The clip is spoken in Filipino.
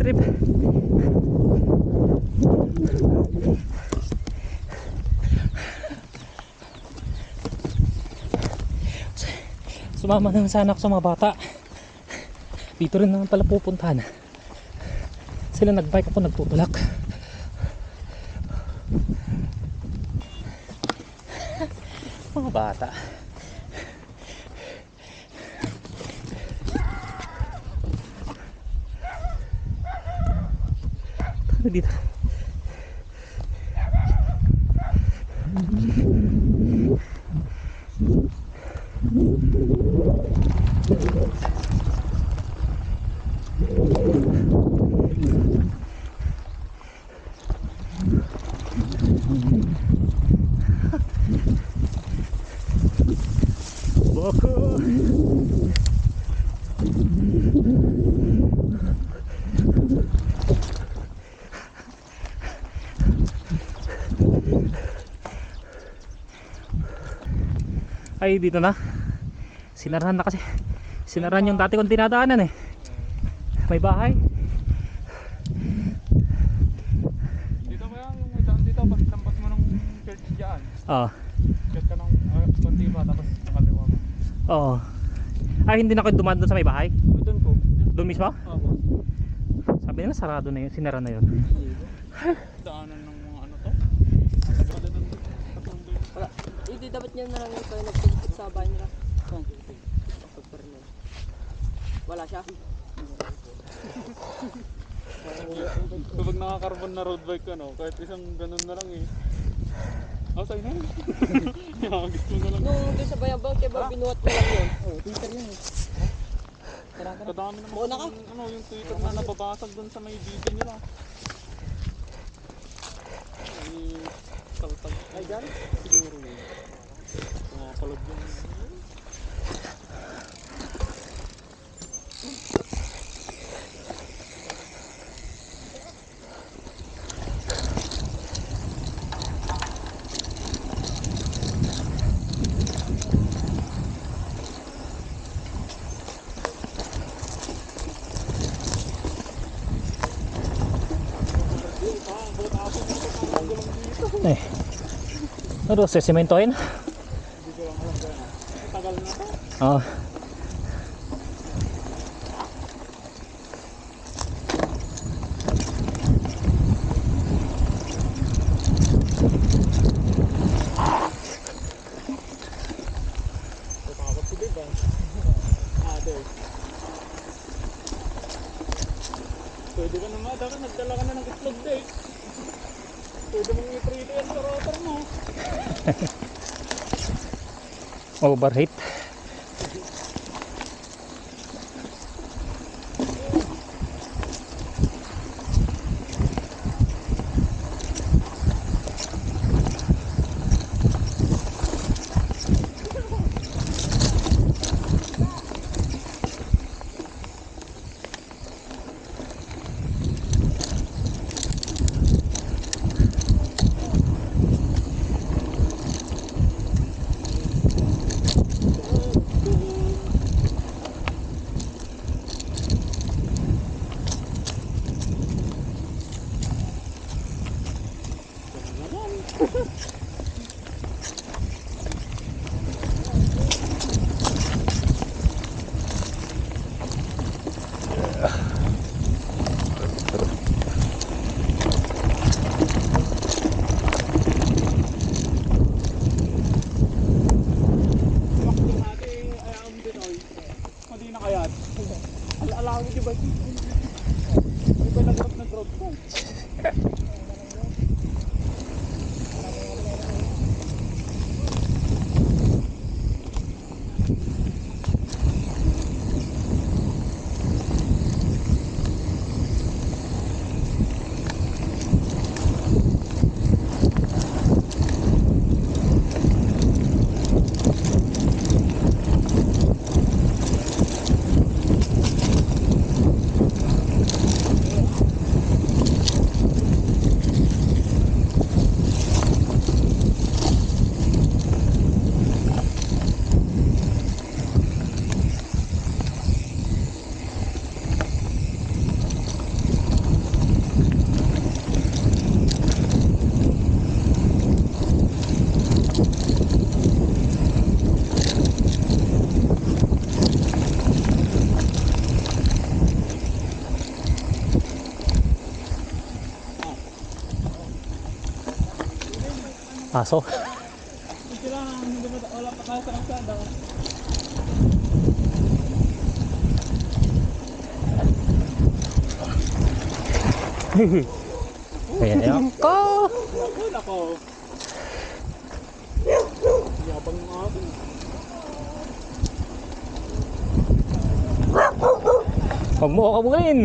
Trip. Sumama naman sana ako sa mga bata. Dito rin naman pala pupuntahan. Sila nagbike, ako nagtutulak. Mga bata. Dito. Baka. Ay, dito na. Sinarahan na kasi. Sinarahan yung dati kong dinadaanan eh. May bahay. Dito kaya yung may daan dito pag lampas mo ng church dyan. Oo. Church ka ng konti pa tapos nakaliwa mo. Oo. Ay, hindi na kayo dumaan doon sa may bahay? Doon po. Doon mismo? Oo. Sabi nila sarado na yun, sinara na yun. Daanan ng mga ano to? Wala. Hindi dapat niya na lang ito nagpagpit sa bahay nila. Wala siya. Kapag nakakarbon na road bike ka no, kahit isang ganun na lang eh. Oh, sa'yo na yun. Yakagit mo na lang. Nung doon sa bayang-bang, kaya ba binuhat mo lang yun? Oo, Twitter yun eh. Kadami naman ano, yung Twitter na nababasag doon sa may video nila. Ay, taltag. Ay, dyan? Siguro yun. Mga kalog yung... Eh. Ano, sesimentohin? Hindi ko lang alam kaya. Tagal na to. Oo. Takot ko diba? Ate. Pwede ka naman, dapat nagdala ka na ng itlog day. Pwede mong iprito yan sa rotor mo. Overheat. Gago, di ba? Di ba nag-rock ng road bike? Aso. Kailangan hindi ba wala pa kaya sa kalsada. Ayan ko. Nako. Yabang ng akin. Huwag mo ako kabulin.